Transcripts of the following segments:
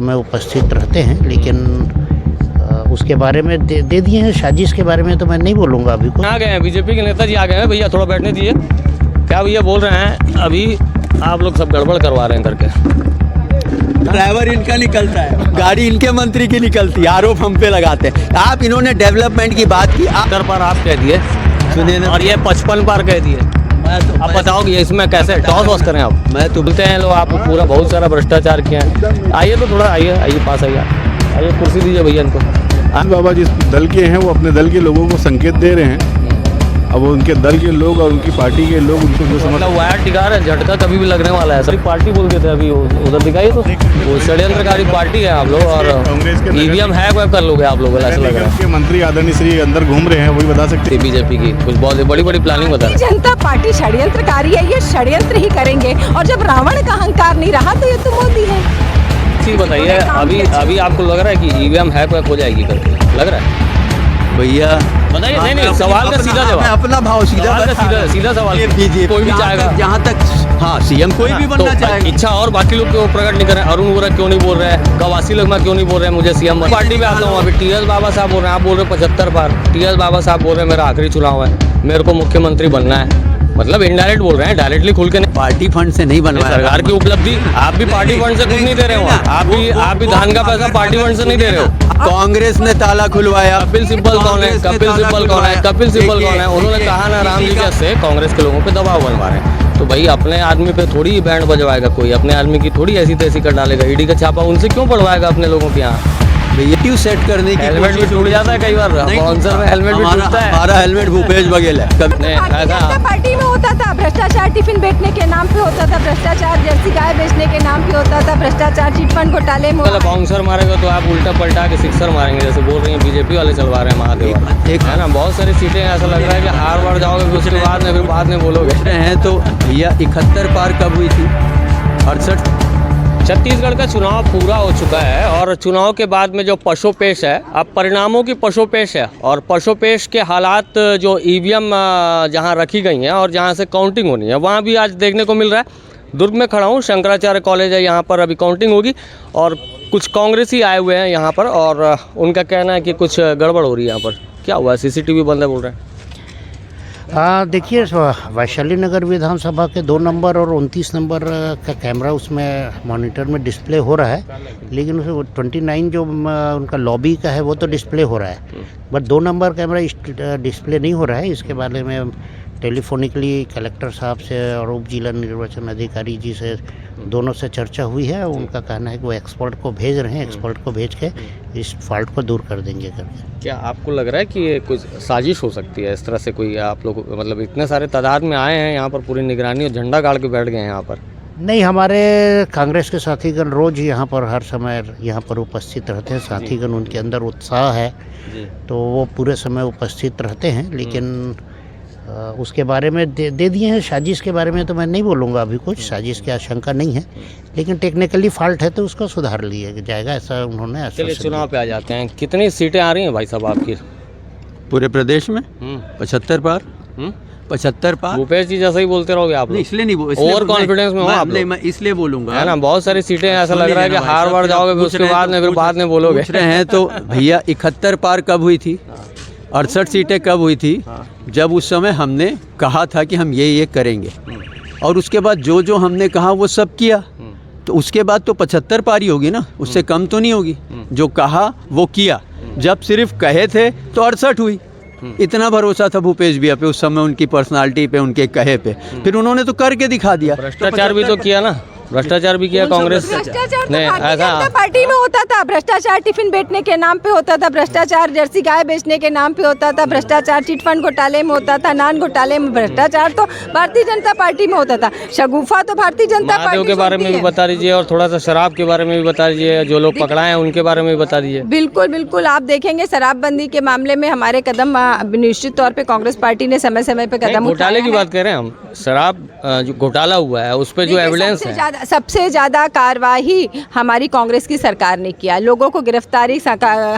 समय उपस्थित रहते हैं, लेकिन उसके बारे में दे दिए हैं। साजिश के बारे में तो मैं नहीं बोलूँगा अभी कुछ। आ गए हैं बीजेपी के नेताजी, आ गए हैं भैया, थोड़ा बैठने दीजिए। क्या भैया बोल रहे हैं, अभी आप लोग सब गड़बड़ करवा रहे हैं करके। ड्राइवर इनका निकलता है, गाड़ी इनके मंत्री की निकलती है, आरोप हम पे लगाते हैं। आप इन्होंने डेवलपमेंट की बात की, आप पर आप कह दिए, सुनिए ना, और ये 55 बार कह दिए। आप बताओगे इसमें कैसे टॉस वॉस करें आप? मैं तो बोलते हैं लोग आप पूरा बहुत सारा भ्रष्टाचार किया है। आइए तो थोड़ा आइए पास आइए कुर्सी दीजिए भैया इनको। बाबा जिस दल के हैं वो अपने दल के लोगों को संकेत दे रहे हैं। अब उनके दल के लोग और उनकी पार्टी के लोग उनको जो मतलब वायर टिका रहे, झटका कभी भी लगने वाला है। सभी पार्टी बोल के थे अभी उधर दिखाइए तो वो षड्यंत्रकारी पार्टी है आप लोग, और ईवीएम हैक वैक कर लोगे आप लोग, ऐसा लग रहा है। मंत्री आदरणीय श्री अंदर घूम रहे हैं, वही बता सकते हैं। बीजेपी की कुछ बहुत बड़ी प्लानिंग बता रहे हैं। जनता पार्टी षड्यंत्रकारी है, ये षड्यंत्र ही करेंगे, और जब रावण का अहंकार नहीं रहा तो ये तो मोदी है। ठीक बताइए, अभी आपको लग रहा है कि ईवीएम हैक वैक हो जाएगी करके लग रहा है? भैया बताइए। नहीं सवाल का सीधा जवाब, अपना भाव सीधा सवाल। कोई भी चाहेगा जहाँ तक, हाँ सीएम कोई भी बनना चाहेगा। इच्छा और बाकी लोग क्यों प्रकट नहीं कर रहे हैं? अरुण वोरा क्यों नहीं बोल रहे हैं? कवासी लगमा क्यों नहीं बोल रहे हैं मुझे सीएम? पार्टी पे आता हूँ, अभी टीएस बाबा साहब बोल रहे हैं, आप बोल रहे हैं 75 बार। टीएस बाबा साहब बोल रहे हैं मेरा आखिरी चुनाव है, मेरे को मुख्यमंत्री बनना है। मतलब इनडायरेक्ट बोल रहे हैं, डायरेक्टली खुल के नहीं। पार्टी फंड से नहीं बनवाया, सरकार की उपलब्धि। आप भी पार्टी फंड से कुछ नहीं दे रहे हो, आप भी धान का पैसा पार्टी फंड से नहीं दे रहे हो। कांग्रेस ने ताला खुलवाया। कपिल सिब्बल कौन है? कपिल सिब्बल कौन है? उन्होंने कहा ना राम जी जैसे कांग्रेस के लोगों पे दबाव बनवा रहे हैं। तो भाई अपने आदमी पे थोड़ी ही बैंड बजवाएगा कोई, अपने आदमी की थोड़ी ऐसी तैसी कर डालेगा। ईडी का छापा उनसे क्यों पड़वाएगा अपने लोगों के यहाँ? ये सेट करने की हेलमेट भी टूट जाता है कई बार, स्पॉन्सर में हेलमेट भी टूटता है। हमारा हेलमेट भूपेश बघेल है। पार्टी में होता था भ्रष्टाचार, टिफिन बेचने के नाम पे होता था भ्रष्टाचार, जर्सी गाय बेचने के नाम पे होता था भ्रष्टाचार, चिटफंड घोटाले में। बाउंसर मारेगा तो आप उल्टा पलटा के सिक्सर मारेंगे, जैसे बोल रही हैं बीजेपी वाले चलवा रहे हैं महादेव, है ना? बहुत सारी सीटें ऐसा लग रहा है कि हार बार जाओगे फिर उसके बाद में बोलोगे हैं। तो भैया 71 पार कब हुई थी? 68। छत्तीसगढ़ का चुनाव पूरा हो चुका है, और चुनाव के बाद में जो पशोपेश है, अब परिणामों की पशोपेश है, और पशोपेश के हालात जो ईवीएम जहां रखी गई हैं और जहां से काउंटिंग होनी है वहां भी आज देखने को मिल रहा है। दुर्ग में खड़ा हूं, शंकराचार्य कॉलेज है, यहाँ पर अभी काउंटिंग होगी, और कुछ कांग्रेसी आए हुए हैं यहाँ पर, और उनका कहना है कि कुछ गड़बड़ हो रही है यहाँ पर। क्या हुआ? सीसीटीवी बंद है बोल रहे हैं। देखिए, वैशाली नगर विधानसभा के 2 नंबर और 29 नंबर का कैमरा उसमें मॉनिटर में डिस्प्ले हो रहा है, लेकिन उसमें 29 जो उनका लॉबी का है वो तो डिस्प्ले हो रहा है, बट 2 नंबर कैमरा डिस्प्ले नहीं हो रहा है। इसके बारे में टेलीफोनिकली कलेक्टर साहब से और उप जिला निर्वाचन अधिकारी जी से दोनों से चर्चा हुई है। उनका कहना है कि वो एक्सपर्ट को भेज रहे हैं, एक्सपर्ट को भेज के इस फॉल्ट को दूर कर देंगे करके। क्या आपको लग रहा है कि ये कुछ साजिश हो सकती है इस तरह से? कोई आप लोग मतलब इतने सारे तादाद में आए हैं यहाँ पर, पूरी निगरानी और झंडा गाड़ के बैठ गए हैं यहाँ पर? नहीं, हमारे कांग्रेस के साथीगण रोज यहाँ पर हर समय यहाँ पर उपस्थित रहते हैं। साथीगण उनके अंदर उत्साह है तो वो पूरे समय उपस्थित रहते हैं, लेकिन उसके बारे में दे दिए हैं। साजिश के बारे में तो मैं नहीं बोलूँगा अभी कुछ, साजिश की आशंका नहीं है, लेकिन टेक्निकली फॉल्ट है तो उसको सुधार लिया जाएगा, ऐसा उन्होंने। चलिए चुनाव पे आ जाते हैं। कितनी सीटें आ रही हैं भाई साहब आपकी पूरे प्रदेश में? 75 पार। 75 पार। भूपेश जी जैसा ही बोलते रहोगे आप लोग? इसलिए नहीं ओवर कॉन्फिडेंस में हो आप लोग? मैं इसलिए बोलूंगा, है ना? बहुत सारी सीटें ऐसा लग रहा है कि हार बार जाओगे फिर उसके बाद में बोलोगे। पूछ रहे हैं तो भैया 71 पार कब हुई थी? 68 सीटें कब हुई थी? जब उस समय हमने कहा था कि हम ये करेंगे, और उसके बाद जो हमने कहा वो सब किया, तो उसके बाद तो 75 पारी होगी ना, उससे कम तो नहीं होगी। जो कहा वो किया, जब सिर्फ कहे थे तो 68 हुई। इतना भरोसा था भूपेश भैया पे उस समय, उनकी पर्सनालिटी पे, उनके कहे पे, फिर उन्होंने तो करके दिखा दिया। भ्रष्टाचार भी तो किया ना, भ्रष्टाचार भी किया कांग्रेस ने। ऐसा पार्टी में होता था भ्रष्टाचार, टिफिन बेचने के नाम पे होता था भ्रष्टाचार, जर्सी गाय बेचने के नाम पे होता था भ्रष्टाचार, चिटफंड घोटाले में होता था, नान घोटाले में भ्रष्टाचार तो भारतीय जनता पार्टी में होता था। शगुफा तो भारतीय जनता पार्टी के बारे में भी बता दीजिए, और थोड़ा सा शराब के बारे में भी बता दीजिए, जो लोग पकड़ाए हैं उनके बारे में भी बता दीजिए। बिल्कुल, आप देखेंगे शराबबंदी के मामले में हमारे कदम निश्चित तौर पे कांग्रेस पार्टी ने समय समय पे कदम उठाए। घोटाले की बात कर रहे हैं हम, शराब जो घोटाला हुआ है उस पर जो एविडेंस है, ज़्यादा कार्रवाई हमारी कांग्रेस की सरकार ने किया, लोगों को गिरफ्तारी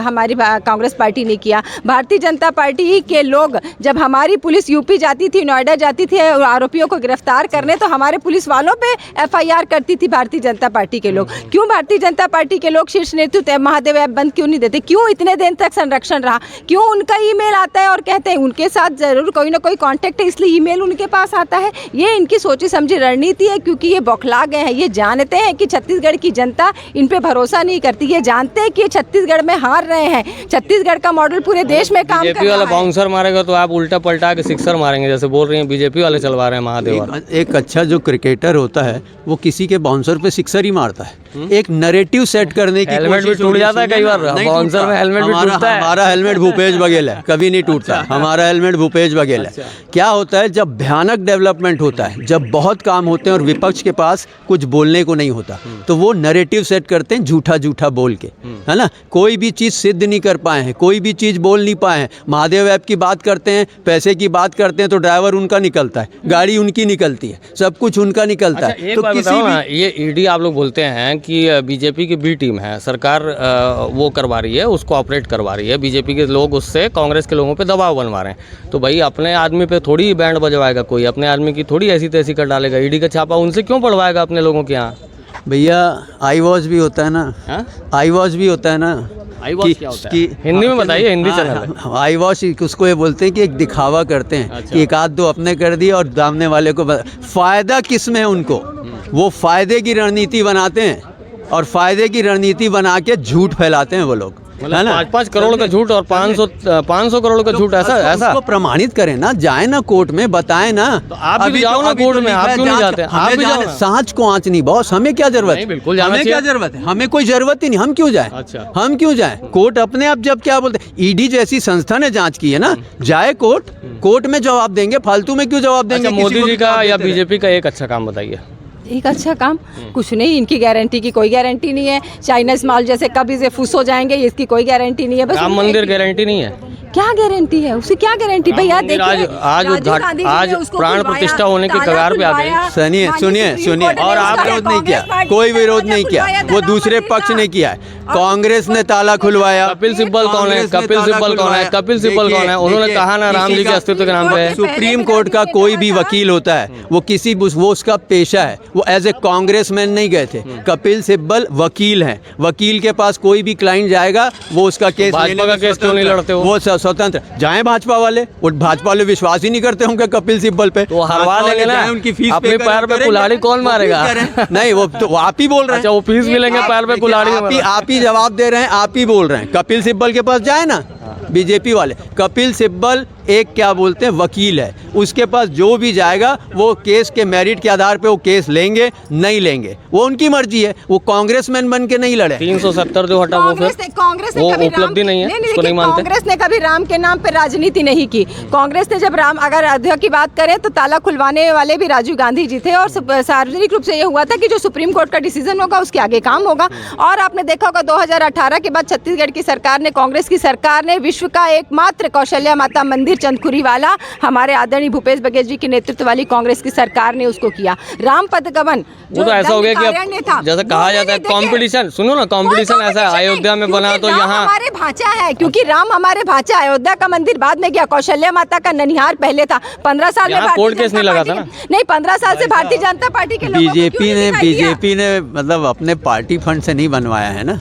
हमारी कांग्रेस पार्टी ने किया। भारतीय जनता पार्टी के लोग जब हमारी पुलिस यूपी जाती थी, नोएडा जाती थी आरोपियों को गिरफ्तार करने, तो हमारे पुलिस वालों पे FIR करती थी भारतीय जनता पार्टी के लोग। क्यों भारतीय जनता पार्टी के लोग शीर्ष नेतृत्व महादेव ऐप बंद क्यों नहीं देते? क्यों इतने दिन तक संरक्षण रहा? क्यों उनका ईमेल आता है और कहते हैं उनके साथ ज़रूर कोई ना कोई कांटेक्ट है, इसलिए ईमेल उनके पास आता है? ये इनकी सोची समझी रणनीति है, क्योंकि ये बौखला गए हैं। ये जानते हैं कि छत्तीसगढ़ की जनता इन पे भरोसा नहीं करती। ये जानते हैं कि ये छत्तीसगढ़ में हार रहे हैं। छत्तीसगढ़ का मॉडल पूरे देश में काम कर बीजेपी रहा वाला है। बाउंसर मारेगा तो आप उल्टा पलटा के सिक्सर मारेंगे, जैसे बोल रही हैं बीजेपी वाले चलवा रहे हैं महादेव। एक अच्छा जो क्रिकेटर होता है वो किसी के बाउंसर पे सिक्सर ही मारता है। एक नैरेटिव सेट करने की हेलमेट भी कोशिश टूट होगी। जाता है कई बार, नहीं बाउंसर टूटता। में हेलमेट भी टूटता है। हमारा हेलमेट भूपेश बघेल है, कभी नहीं टूटता। हमारा हेलमेट भूपेश बघेल है। क्या होता है जब भयानक डेवलपमेंट होता है, जब बहुत काम होते हैं और विपक्ष के पास कुछ बोलने को नहीं होता, तो वो नैरेटिव सेट करते हैं झूठा झूठा बोल के, है ना। कोई भी चीज़ सिद्ध नहीं कर पाए हैं, कोई भी चीज़ बोल नहीं पाए हैं। महादेव ऐप की बात करते हैं, पैसे की बात करते हैं तो ड्राइवर उनका निकलता है, गाड़ी उनकी निकलती है, सब कुछ उनका निकलता है। एक तो बात बताओ ना, ये ईडी आप लोग बोलते हैं कि बीजेपी की बी टीम है, सरकार वो करवा रही है, उसको ऑपरेट करवा रही है, बीजेपी के लोग उससे कांग्रेस के लोगों पे दबाव बनवा रहे हैं, तो भाई अपने आदमी पे थोड़ी बैंड बजवाएगा कोई, अपने आदमी की थोड़ी ऐसी तैसी कर डालेगा। ईडी का छापा उनसे क्यों पड़वाएगा अपने लोगों के यहाँ? भैया आई वॉच भी होता है ना, आई वॉच भी होता है ना। आई वॉच क्या होता है? हिंदी में बताइए, हिंदी चैनल है। आई वॉच उसको ये बोलते हैं कि एक दिखावा करते हैं। अच्छा। कि एक आध दो अपने कर दिए और सामने वाले को फ़ायदा किस में है उनको, वो फ़ायदे की रणनीति बनाते हैं और फ़ायदे की रणनीति बना के झूठ फैलाते हैं वो लोग, है ना। 5-5 करोड़ का झूठ और 500 करोड़ का झूठ, ऐसा उसको प्रमाणित करें ना, जाए ना कोर्ट में, बताएं ना। तो आप भी जाओ ना कोर्ट में, आप क्यों नहीं जाते? आप भी जाओ ना। सांच को आंच नहीं बॉस, हमें क्या जरूरत है? बिल्कुल जाना हमें क्या चाहिए। जरूरत है? हमें कोई जरूरत ही नहीं, हम क्यों जाएं? अच्छा। हम क्यों जाएं? कोर्ट अपने आप जब क्या बोलते हैं, ईडी जैसी संस्था ने जांच की है ना, जाए कोर्ट में जवाब देंगे, फालतू में क्यों जवाब देंगे? अच्छा, किसी मोदी को जी भी का जवाब या देते रहे। बीजेपी का एक अच्छा काम बताइए। एक अच्छा काम कुछ नहीं, इनकी गारंटी की कोई गारंटी नहीं है। चाइनीज माल जैसे कभी से फुस हो जाएंगे, इसकी कोई गारंटी नहीं है। बस राम मंदिर गारंटी नहीं है। क्या गारंटी है? उसे क्या गारंटी भैया? मंदिर देखिए आज प्राण प्रतिष्ठा होने की कगार पे आ गए। सुनिए और आप विरोध नहीं किया, कोई विरोध नहीं किया, वो दूसरे पक्ष ने किया है। कांग्रेस ने ताला खुलवाया। कपिल सिब्बल कौन है? कपिल सिब्बल कौन है? कपिल सिब्बल कौन है? उन्होंने कहा ना राम जी के अस्तित्व के नाम पे। सुप्रीम कोर्ट का कोई भी वकील होता है, वो उसका पेशा है, वो एज ए कांग्रेसमैन नहीं गए थे। कपिल सिब्बल वकील हैं, वकील के पास कोई भी क्लाइंट जाएगा वो उसका केस भाजपा का केस क्यों नहीं लड़ते हो? वो स्वतंत्र जाए भाजपा वाले, वो भाजपा वाले विश्वास ही नहीं करते होंगे कपिल सिब्बल पे, तो हरवा लेंगे ना, उनकी फीस अपने पैर पे कुल्हाड़ी कौन मारेगा? नहीं वो तो आप ही बोल रहे हैं। अच्छा, वो फीस भी लेंगे, पैर पे कुल्हाड़ी आप ही जवाब दे रहे हैं, आप ही बोल रहे हैं। कपिल सिब्बल के पास जाए ना बीजेपी वाले, कपिल सिब्बल एक क्या बोलते हैं वकील है, उसके पास जो भी जाएगा वो केस के मेरिट के आधार पे वो केस लेंगे नहीं लेंगे, वो उनकी मर्जी है। वो कांग्रेसमैन बन के नहीं लड़े। 370 जो हटा वो फिर कांग्रेस ने वो कभी उपलब्धि नहीं है, उसको नहीं मानते। कांग्रेस ने कभी राम के नाम पे राजनीति नहीं की। कांग्रेस ने जब राम, अगर अयोध्या की बात करें तो ताला खुलवाने वाले भी राजीव गांधी जी थे, और सार्वजनिक रूप से ये हुआ था कि जो सुप्रीम कोर्ट का डिसीजन होगा उसके आगे काम होगा। और आपने देखा होगा 2018 के बाद छत्तीसगढ़ की सरकार ने, कांग्रेस की सरकार ने, विश्व का एकमात्र कौशल्या माता मंदिर चंदखुरी वाला हमारे आदरणीय भूपेश बघेल जी के नेतृत्व वाली कांग्रेस की सरकार ने उसको किया। राम पदगमन वो तो ऐसा हो गया कि अब जैसा कहा जाता है कंपटीशन, सुनो ना, कंपटीशन ऐसा है, अयोध्या में बना तो यहाँ हमारे भाचा है, क्योंकि राम हमारे भाचा। अयोध्या का मंदिर बाद में गया, कौशल्या माता का ननिहार पहले था। 15 साल में कोर्ट केस नहीं लगा था ना? नहीं, 15 साल से भारतीय जनता पार्टी के लोगों को क्यों नहीं दिखाई दिया? बीजेपी ने मतलब अपने पार्टी फंड से नहीं बनवाया है ना,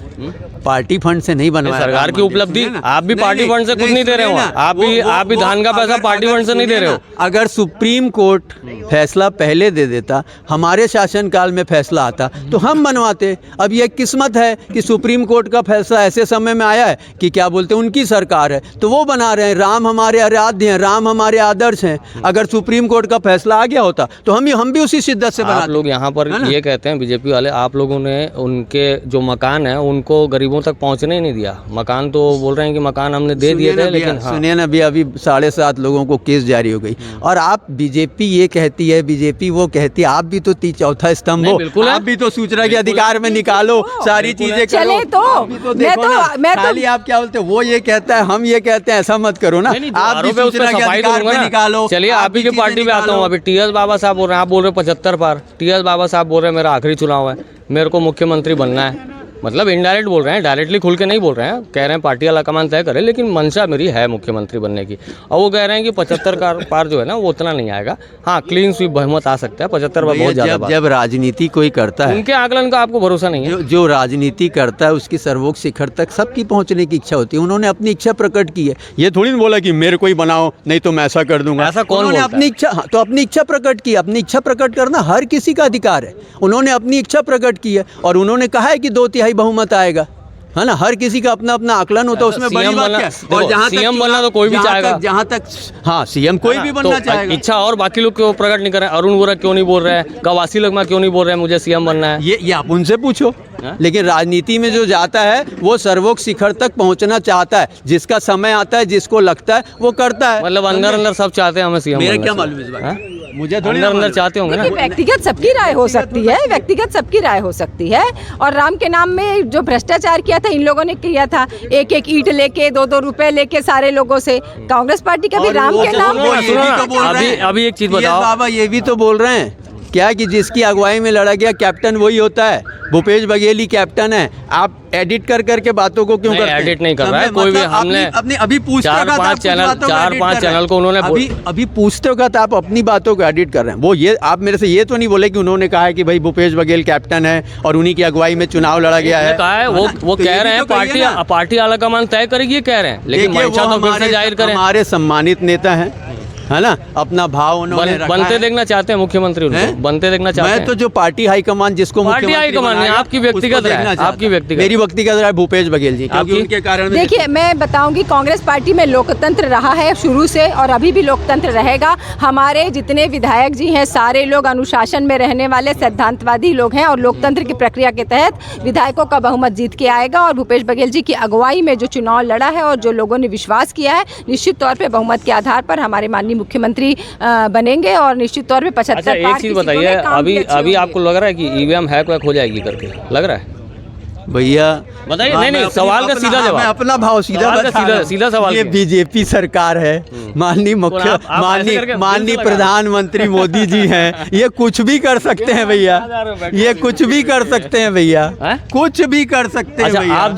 पार्टी फंड से नहीं बनवाया। सरकार की उपलब्धि, आप भी पार्टी फंड से कुछ नहीं दे रहे हो, आप भी धान का पैसा पार्टी फंड से नहीं दे रहे हो। अगर सुप्रीम कोर्ट फैसला पहले दे देता, हमारे शासनकाल में फैसला आता तो हम बनवाते। अब ये किस्मत है कि सुप्रीम कोर्ट का फैसला ऐसे समय में आया है कि क्या बोलते हैं उनकी सरकार है तो वो बना रहे हैं। राम हमारे आराध्य हैं, राम हमारे आदर्श हैं। अगर सुप्रीम कोर्ट का फैसला आ गया होता तो हम भी उसी शिद्दत से बनाते। आप लोग यहाँ पर ये कहते हैं बीजेपी वाले, आप लोगों ने उनके जो मकान है उनको गरीबों तक पहुँचने ही नहीं दिया। मकान तो बोल रहे हैं कि मकान हमने दे दिए थे, लेकिन सुनिए ना, अभी 7.5 लोगों को केस जारी हो गई। और आप बीजेपी ये कहती है, बीजेपी वो कहती है, आप भी तो चौथा स्तंभ हो, बिल्कुल है। आप भी तो सूचना के अधिकार में निकालो, सारी चीजें करो। चले तो आप भी तो देखो ना, खाली आप क्या बोलते हो, वो ये कहता है हम ये कहते हैं, ऐसा मत करो ना। आप भी सूचना के अधिकार में निकालो। चलिए आप ही की पार्टी पे आता हूँ। अभी टीएस बाबा साहब बोल रहे हैं, आप बोल रहे हो 75 पार। टीएस बाबा साहब बोल रहे हैं मेरा आखिरी चुनाव है, मेरे को मुख्यमंत्री बनना है। मतलब इनडायरेक्ट बोल रहे हैं, डायरेक्टली खुल के नहीं बोल रहे हैं। कह रहे हैं पार्टी वाला कमान तय करे, लेकिन मंशा मेरी है मुख्यमंत्री बनने की। और वो कह रहे हैं कि 75 का पार जो है ना वो उतना नहीं आएगा। हाँ, क्लीन स्वीप बहुमत आ सकता है, 75 पर बहुत ज़्यादा। जब राजनीति कोई करता है, उनके आकलन का आपको भरोसा नहीं है। जो राजनीति करता है उसकी सर्वोच्च शिखर तक सबकी पहुंचने की इच्छा होती है। उन्होंने अपनी इच्छा प्रकट की है, ये थोड़ी ना बोला कि मेरे को ही बनाओ नहीं तो मैं ऐसा कर दूंगा। ऐसा कौन उन्होंने बोलता अपनी इच्छा, हाँ, तो अपनी इच्छा प्रकट की। अपनी इच्छा प्रकट करना हर किसी का अधिकार है। उन्होंने अपनी इच्छा प्रकट की है और उन्होंने कहा है कि 2/3 बहुमत आएगा, है ना। हर किसी का अपना अपना आकलन होता है, उसमें बड़ी बात क्या है। और जहाँ सीएम बनना तो कोई भी चाहेगा, जहाँ तक हाँ सीएम कोई भी बनना तो चाहेगा। इच्छा और बाकी लोग क्यों प्रकट नहीं कर रहे हैं? अरुण वोरा क्यों नहीं बोल रहे हैं? कवासी लगमा क्यों नहीं बोल रहे हैं मुझे सीएम बनना है? ये आप उनसे पूछो। लेकिन राजनीति में जो जाता है वो सर्वोच्च शिखर तक पहुंचना चाहता है। जिसका समय आता है, जिसको लगता है वो करता है। मतलब अंदर अंदर सब चाहते हैं हमें सीएम। मेरा क्या मालूम इस बात, मुझे थोड़ी अंदर चाहते होंगे ना। देखिए, व्यक्तिगत सबकी राय हो सकती है, व्यक्तिगत सबकी राय हो सकती है। और राम के नाम में जो भ्रष्टाचार किया था इन लोगों ने किया था, एक एक ईंट लेके 2-2 रुपए लेके सारे लोगों से। कांग्रेस पार्टी का भी राम के नाम अभी एक चीज बताओ बाबा, ये भी तो बोल रहे हैं क्या कि जिसकी अगुवाई में लड़ा गया कैप्टन वही होता है। भूपेश बघेल ही कैप्टन है। आप एडिट कर करके बातों को क्यों करते हैं? एडिट नहीं कर रहा है कोई भी। हमने अपनी अभी पूछते 4-5 चैनल को उन्होंने अभी पूछते हो तो आप अपनी बातों को एडिट कर रहे हैं। वो ये आप मेरे से ये तो नहीं बोले कि उन्होंने कहा है कि भाई भूपेश बघेल कैप्टन है और उन्हीं की अगुवाई में चुनाव लड़ा गया है। कहा है वो कह रहे हैं पार्टी आलाकमान तय करेगी, ये कह रहे हैं, लेकिन मंशा तो फिर से जाहिर करें। हमारे सम्मानित नेता हैं, है ना। अपना भाव उन्होंने बनते देखना चाहते हैं मुख्यमंत्री, उनको बनते देखना चाहते हैं। मैं तो जो पार्टी हाईकमान जिसको पार्टी हाईकमान नहीं, आपकी व्यक्तिगत राय, आपकी व्यक्तिगत, मेरी व्यक्तिगत राय भूपेश बघेल जी, क्योंकि उनके कारण। देखिए, मैं बताऊंगी कांग्रेस पार्टी में लोकतंत्र रहा है शुरू से और अभी भी लोकतंत्र रहेगा। हमारे जितने विधायक जी हैं सारे लोग अनुशासन में रहने वाले सिद्धांतवादी लोग हैं और लोकतंत्र की प्रक्रिया के तहत विधायकों का बहुमत जीत के आएगा। और भूपेश बघेल जी की अगुवाई में जो चुनाव लड़ा है और जो लोगों ने विश्वास किया है, निश्चित तौर पर बहुमत के आधार पर हमारे माननीय मुख्यमंत्री बनेंगे और निश्चित तौर पे 75 अच्छा, एक चीज बताइए, अभी आपको लग रहा है कि ईवीएम हैक वैक हो जाएगी करके लग रहा है? भैया बताइए। नहीं, सवाल का सीधा जवाब, अपना भाव सीधा सवाल। ये बीजेपी सरकार है, माननीय प्रधानमंत्री मोदी जी हैं, ये कुछ भी कर सकते हैं भैया, ये कुछ भी कर सकते हैं भैया, कुछ भी कर सकते हैं भैया। आप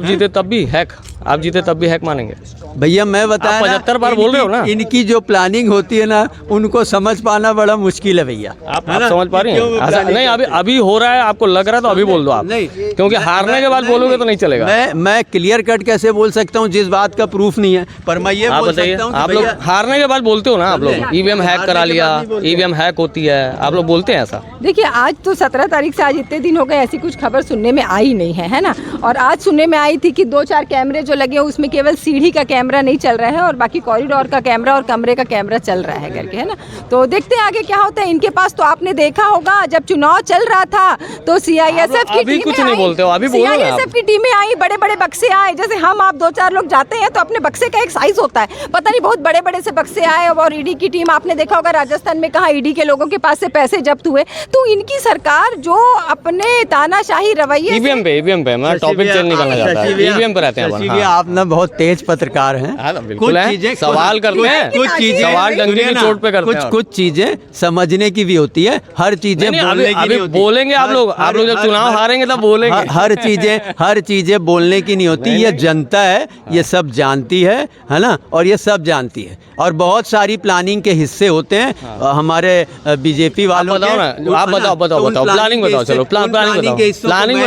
जीते तब भी हैक, आप जीते तब भी हैक मानेंगे भैया? मैं बताया 75 बार बोल रहे हो ना। इनकी जो प्लानिंग होती है ना, उनको समझ पाना बड़ा मुश्किल है भैया। आप समझ पा रही हैं? नहीं, अभी हो रहा है, आपको लग रहा है तो अभी बोल दो आप, क्योंकि हारने के बाद बोलोगे तो नहीं चलेगा। मैं क्लियर कट कैसे बोल सकता हूँ जिस बात का प्रूफ नहीं है, पर मैं ये बोल सकता हूँ। आप लोग हारने के बाद बोलते हो ना, आप लोग ईवीएम हैक करा लिया, ईवीएम हैक होती है, आप लोग बोलते हैं ऐसा। देखिए, आज तो 17 तारीख से आज इतने दिन हो गए, ऐसी कुछ खबर सुनने में आई नहीं है ना। और आज सुनने में आई थी कि 2-4 कैमरे जो लगे उसमें केवल सीढ़ी का कैमरा नहीं चल रहा है और बाकी कॉरिडोर का कैमरा और कमरे का कैमरा चल रहा है करके, है ना। तो देखते हैं आगे क्या होता है। इनके पास तो आपने देखा होगा जब चुनाव चल रहा था तो सीआईएसएफ की टीमें कुछ नहीं बोलते हो, अभी बोलो ना। सीआईएसएफ की टीमें आई, बड़े बड़े बक्से आए। जैसे हम आप 2-4 लोग जाते हैं तो अपने बक्से का एक साइज होता है, पता नहीं बहुत बड़े बड़े से बक्से आए। और ईडी की टीम, आपने देखा होगा राजस्थान में कहा ईडी के लोगों के पास से पैसे जब्त हुए। तो इनकी सरकार जो अपने तानाशाही रवैये, ईवीएम पे मैं टॉपिक चेंज नहीं करना चाहता, ईवीएम पे रहते हैं। आप ना बहुत तेज पत्रकार हैं, कुछ चीजें सवाल करते हैं, कुछ चीजें सवाल डंगरी की चोट पे करते हैं, कुछ चीजें समझने की भी होती है, हर चीजें बोलने की नहीं होती। बोलेंगे आप लोग जब चुनाव हारेंगे तब बोलेंगे। हर चीजें बोलने की नहीं होती। ये जनता है, ये सब जानती है ना, और ये सब जानती है। और बहुत सारी प्लानिंग के हिस्से होते हैं हमारे बीजेपी वालों के। आप बताओ प्लानिंग बताओ, चलो प्लानिंग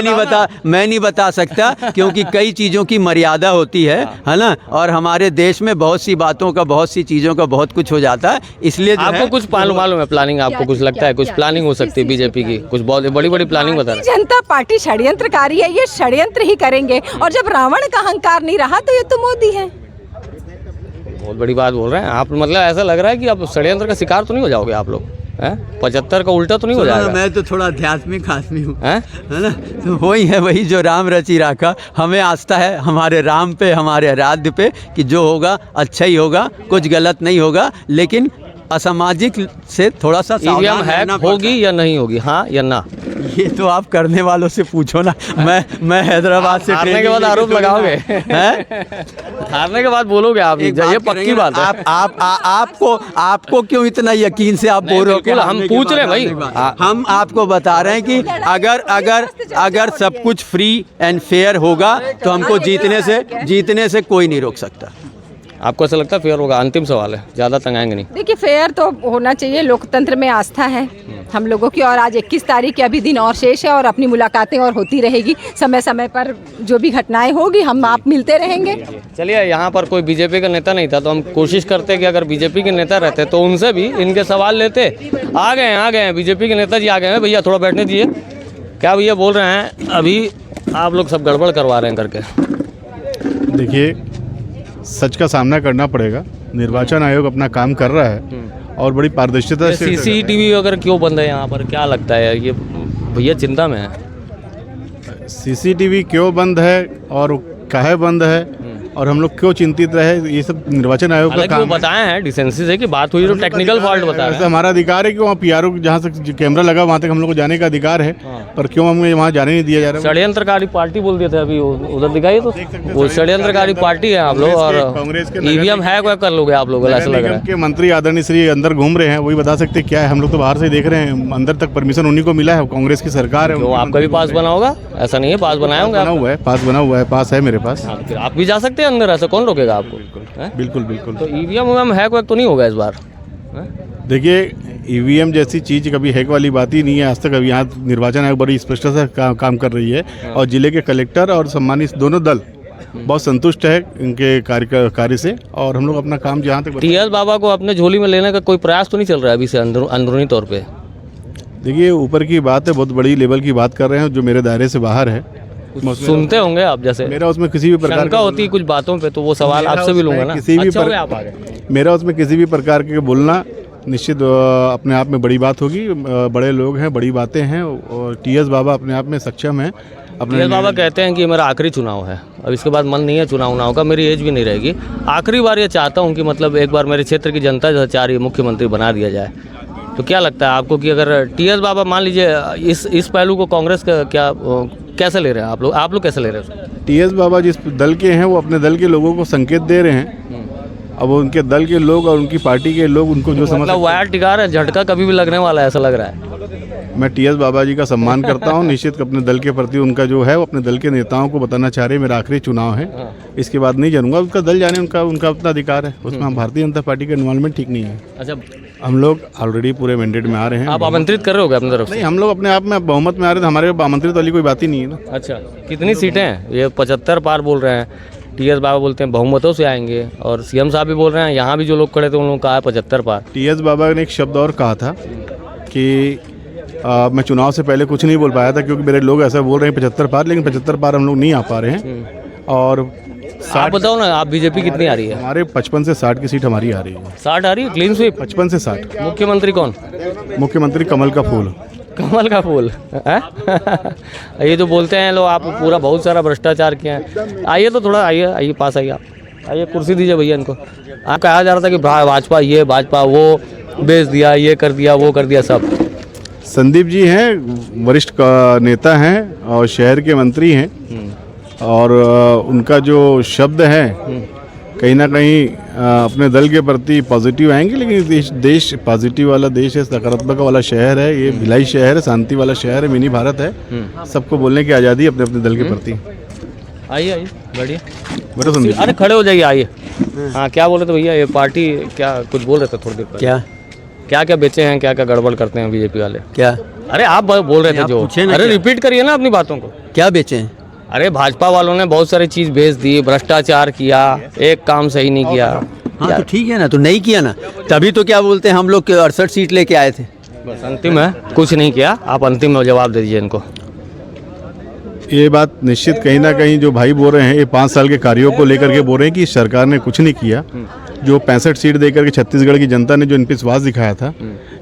मैं नहीं बता सकता क्योंकि कई चीज़ों की मर्यादा होती है ना। और हमारे देश में बहुत सी बातों का, बहुत सी चीज़ों का बहुत कुछ हो जाता है, इसलिए आपको कुछ मालूम है प्लानिंग? आपको कुछ लगता है कुछ प्लानिंग हो सकती है बीजेपी की? कुछ बहुत बड़ी प्लानिंग बता रहे हैं। जनता पार्टी षड्यंत्रकारी है, ये षड्यंत्र ही करेंगे। और जब रावण का अहंकार नहीं रहा तो ये तो मोदी है। बहुत बड़ी बात बोल रहे हैं आप, मतलब ऐसा लग रहा है कि आप षड्यंत्र का शिकार तो नहीं हो जाओगे आप लोग? 75 का उल्टा तो नहीं हो सुनो ना, जाएगा? मैं तो थोड़ा आध्यात्मिक आदमी हूँ, हैं? है ना। तो वही है, वही जो राम रची राखा। हमें आस्था है हमारे राम पे, हमारे आराध्य पे, कि जो होगा अच्छा ही होगा, कुछ गलत नहीं होगा। लेकिन असामाजिक से थोड़ा सा ईवीएम सावधान हैक रहना पड़ता होगी या नहीं होगी, हाँ या ना? है। ये तो आप करने वालों से पूछो ना। मैं हैदराबाद से हारने के ट्रेनिंग बाद लेके आरोप थोड़ी ना- लगाओगे? हैं? हारने के बाद बोलोगे आप, एक ये बात पक्की करेंगे बात ना, आप आपको क्यों इतना यकीन से आप नहीं, बोल रहे हो कि बिल्कुल, हम हारने के पूछ बाद रहे हैं भाई। हारने के बाद? हम आपको बता रहे हैं कि अगर सब कुछ फ्री एंड फेयर होगा तो हमको जीतने से कोई नहीं रोक सकता। आपको ऐसा लगता है फेयर होगा? अंतिम सवाल है, ज़्यादा तंगाएंगे नहीं। देखिए फेयर तो होना चाहिए, लोकतंत्र में आस्था है हम लोगों की। और आज 21 तारीख के अभी दिन और शेष है और अपनी मुलाकातें और होती रहेगी। समय समय पर जो भी घटनाएं होगी हम आप मिलते रहेंगे। चलिए, यहाँ पर कोई बीजेपी का नेता नहीं था तो हम कोशिश करते कि अगर बीजेपी के नेता रहते तो उनसे भी इनके सवाल लेते। आ गए हैं बीजेपी के नेता जी आ गए हैं। भैया थोड़ा बैठने दीजिए। क्या भैया बोल रहे हैं? अभी आप लोग सब गड़बड़ करवा रहे हैं करके। देखिए, सच का सामना करना पड़ेगा। निर्वाचन आयोग अपना काम कर रहा है और बड़ी पारदर्शिता से। सीसीटीवी अगर क्यों बंद है यहाँ पर, क्या लगता है? ये भैया चिंता में है। सीसीटीवी क्यों बंद है और काहे बंद है और हम लोग क्यों चिंतित रहे, ये सब निर्वाचन आयोग का हालांकि वो काम है। बताए हैं डिसेंसी से कि बात हुई तो टेक्निकल फॉल्ट बता रहे वैसे हैं। हमारा अधिकार है कि वहाँ पीआरओ जहाँ तक कैमरा लगा वहाँ तक हम लोग को जाने का अधिकार है, पर क्यों हमें वहाँ जाने नहीं दिया जा रहा है? षड्यंत्रकारी पार्टी बोल दिए थे अभी, उधर दिखाइए तो वो षड्यंत्रकारी पार्टी है आप लोग। और कांग्रेस के ईवीएम हैक वैक कर लोगे आप लोग, ऐसा लग रहा है। के मंत्री आदरणीय श्री अंदर घूम रहे हैं, वही बता सकते क्या है। हम लोग तो बाहर से देख रहे हैं, अंदर तक परमिशन उन्हीं को मिला है, कांग्रेस की सरकार है। तो आपका भी पास बना होगा? ऐसा नहीं है, पास बनाए होंगे बना आप? हुआ है, पास बना हुआ है, पास है मेरे पास। हाँ, फिर आप भी जा सकते हैं अंदर, ऐसा कौन रोकेगा आपको? हैं? बिल्कुल बिल्कुल। तो ईवीएम हैक वैक तो नहीं होगा इस बार? हैं? देखिए, ईवीएम जैसी चीज़ कभी हैक वाली बात ही नहीं है आज तक। अभी यहाँ निर्वाचन आयोग बड़ी स्पष्टता से काम कर रही है और जिले के कलेक्टर और सम्मानित दोनों दल बहुत संतुष्ट है इनके कार्य से। और हम लोग अपना काम जहाँ तक टीएस बाबा को अपने झोली में लेने का कोई प्रयास तो नहीं चल रहा है अभी से अंदरूनी तौर पे? देखिए, ऊपर की बात है, बहुत बड़ी लेवल की बात कर रहे हैं जो मेरे दायरे से बाहर है। सुनते होंगे आप, जैसे मेरा उसमें किसी भी प्रकार शंका होती है कुछ बातों पे, तो वो सवाल आपसे भी लूंगा ना। किसी भी अच्छा हुआ आप आ गए। मेरा उसमें किसी भी प्रकार के बोलना निश्चित अपने आप में बड़ी बात होगी। बड़े लोग हैं, बड़ी बातें हैं और टीएस बाबा अपने आप में सक्षम है। टीएस बाबा कहते हैं कि मेरा आखिरी चुनाव है, अब इसके बाद मन नहीं है चुनाव का, मेरी एज भी नहीं रहेगी, आखिरी बार ये चाहता हूँ कि मतलब एक बार मेरे क्षेत्र की जनता जो चाह रही है मुख्यमंत्री बना दिया जाए। तो क्या लगता है आपको कि अगर टीएस बाबा मान लीजिए इस पहलू को कांग्रेस का कैसे ले रहे हैं आप लोग कैसे ले रहे हैं? टीएस बाबा जिस दल के हैं वो अपने दल के लोगों को संकेत दे रहे हैं। अब उनके दल के लोग और उनकी पार्टी के लोग उनको जो समझ मतलब वायर टिका रहे, झटका कभी भी लगने वाला है ऐसा लग रहा है। मैं टीएस बाबा जी का सम्मान करता हूं। निश्चित अपने दल के प्रति उनका जो है वो अपने दल के नेताओं को बताना चाह रहे हैं मेरा आखिरी चुनाव है, इसके बाद नहीं जानूंगा। उनका दल जाने, उनका अपना अधिकार है, उसमें हम भारतीय जनता पार्टी का इन्वॉल्वमेंट ठीक नहीं है। अच्छा, हम लोग ऑलरेडी पूरे मैंडेट में आ रहे हैं। आप आमंत्रित कर रहे हो अपनी तरफ से? नहीं, हम लोग अपने आप में बहुमत में आ रहे थे, हमारे आमंत्रित वाली कोई बात ही नहीं है ना। अच्छा, कितनी सीटें हैं? ये 75 पार बोल रहे हैं, टीएस बाबा बोलते हैं बहुमतों से आएंगे, और सीएम साहब भी बोल रहे हैं, यहाँ भी जो लोग खड़े थे उन लोगों का है 75 पार। टीएस बाबा ने एक शब्द और कहा था कि मैं चुनाव से पहले कुछ नहीं बोल पाया था क्योंकि मेरे लोग ऐसा बोल रहे हैं 75 पार, लेकिन 75 पार हम लोग नहीं आ पा रहे हैं। और आप बताओ ना, आप बीजेपी कितनी आ रही है? हमारे 55 से 60 की सीट हमारी आ रही है। 60 आ रही है, क्लीन स्वीप। 55 से 60। मुख्यमंत्री कौन? मुख्यमंत्री कमल का फूल। कमल का फूल है? ये जो बोलते हैं लोग आप पूरा बहुत सारा भ्रष्टाचार किया है। आइए तो थोड़ा आइए पास आइए, आप आइए, कुर्सी दीजिए भैया इनको। आप कहा जा रहा था कि भाजपा ये भाजपा वो बेच दिया, ये कर दिया वो कर दिया सब। संदीप जी हैं, वरिष्ठ नेता हैं और शहर के मंत्री हैं, और उनका जो शब्द है कहीं ना कहीं अपने दल के प्रति पॉजिटिव आएंगे। लेकिन देश पॉजिटिव वाला देश है, सकारात्मक वाला शहर है, ये भिलाई शहर है, शांति वाला शहर है, मिनी भारत है। सबको बोलने की आज़ादी अपने अपने दल के प्रति। आइए बढ़िया, मेरा संदीप। अरे खड़े हो जाइए, आइए। हाँ, क्या बोल रहे थे भैया? ये पार्टी क्या कुछ बोल रहे थे थोड़ी देर पहले? क्या क्या बेचे हैं, क्या क्या गड़बड़ करते हैं बीजेपी वाले? क्या? अरे आप बोल रहे थे जो, अरे रिपीट करिए ना अपनी बातों को। क्या बेचे हैं? अरे भाजपा वालों ने बहुत सारी चीज बेच दी, भ्रष्टाचार किया, एक काम सही नहीं किया। हाँ तो ठीक है ना, तो नहीं किया ना, तभी तो क्या बोलते हैं हम लोग 68 सीट लेके आए थे। बस अंतिम है, कुछ नहीं किया। आप अंतिम में जवाब दे दीजिए इनको। ये बात निश्चित कहीं ना कहीं जो भाई बोल रहे हैं, ये 5 साल के कार्यों को लेकर के बोल रहे हैं कि सरकार ने कुछ नहीं किया, जो 65 सीट देकर के छत्तीसगढ़ की जनता ने जो इन पर विश्वास दिखाया था,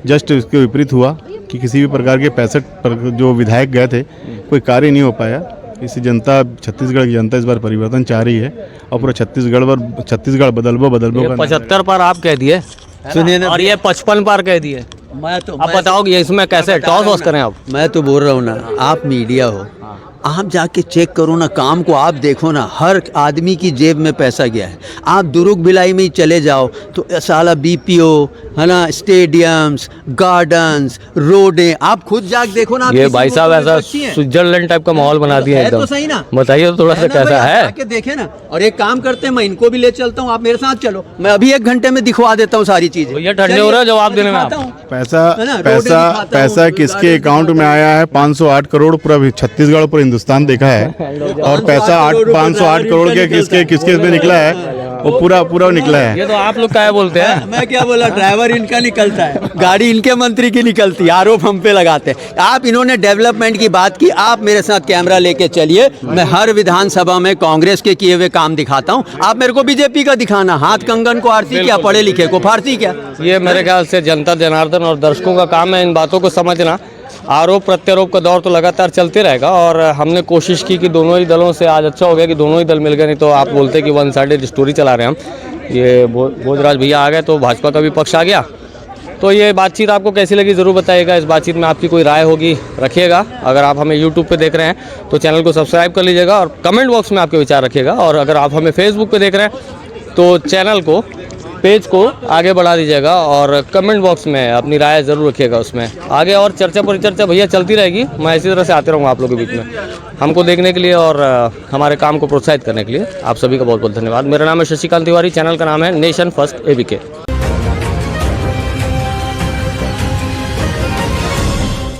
जस्ट इसके विपरीत हुआ कि किसी भी प्रकार के 65 पर जो विधायक गए थे कोई कार्य नहीं हो पाया। इसी जनता, छत्तीसगढ़ की जनता इस बार परिवर्तन चाह रही है और पूरा छत्तीसगढ़ बदलबो ये 75 पर आप कह दिए, सुनिए ना, और ये 55 पर कह दिए। आप बताओ कि इसमें कैसे टॉस वॉस करें आप? मैं तो बोल रहा हूँ ना, आप मीडिया हो, आप जाके चेक करो ना, काम को आप देखो ना, हर आदमी की जेब में पैसा गया है। आप दुर्ग भिलाई में ही चले जाओ तो साला बीपीओ है ना, स्टेडियम्स, गार्डन्स, रोडें, आप खुद जाके देखो ना। ये भाई साहब ऐसा स्विट्जरलैंड टाइप का माहौल बना दिया एकदम। तो सही ना, बताइए थोड़ा सा कैसा है? आके देखे ना, और एक काम करते हैं, मैं इनको भी ले चलता हूँ, आप मेरे साथ चलो, मैं अभी 1 घंटे में दिखवा देता हूँ सारी चीजें। भैया ठंडे हो रहे हो जवाब देने में आप। पैसा किसके अकाउंट में आया है? 508 करोड़ पूरा छत्तीसगढ़ पूरा हिंदुस्तान देखा है। और पैसा 508 करोड़ के किसके में निकला है? वो पूरा निकला है। ये तो आप लोग क्या बोलते हैं? मैं क्या बोला, ड्राइवर इनका निकलता है, गाड़ी इनके मंत्री की निकलती है, आरोप हम पे लगाते हैं। आप इन्होंने डेवलपमेंट की बात की, आप मेरे साथ कैमरा लेके चलिए, मैं हर विधानसभा में कांग्रेस के किए हुए काम दिखाता हूँ, आप मेरे को बीजेपी का दिखाना। हाथ कंगन को आरती क्या, पढ़े लिखे को फारसी क्या? ये मेरे ख्याल से जनता जनार्दन और दर्शकों का काम है इन बातों को समझना। आरोप प्रत्यारोप का दौर तो लगातार चलते रहेगा और हमने कोशिश की कि दोनों ही दलों से, आज अच्छा हो गया कि दोनों ही दल मिल गए, नहीं तो आप बोलते कि वन साइडेड स्टोरी चला रहे हैं हम। ये भोजराज भैया आ गए तो भाजपा का भी पक्ष आ गया। तो ये बातचीत आपको कैसी लगी ज़रूर बताइएगा। इस बातचीत में आपकी कोई राय होगी रखिएगा। अगर आप हमें यूट्यूब पे देख रहे हैं तो चैनल को सब्सक्राइब कर लीजिएगा और कमेंट बॉक्स में आपके विचार रखिएगा। और अगर आप हमें फेसबुक पे देख रहे हैं तो चैनल को, पेज को आगे बढ़ा दीजिएगा और कमेंट बॉक्स में अपनी राय ज़रूर रखिएगा। उसमें आगे और चर्चा परिचर्चा भैया चलती रहेगी। मैं इसी तरह से आते रहूँगा आप लोगों के बीच में। हमको देखने के लिए और हमारे काम को प्रोत्साहित करने के लिए आप सभी का बहुत बहुत धन्यवाद। मेरा नाम है शशिकांत तिवारी, चैनल का नाम है नेशन फर्स्ट ABK।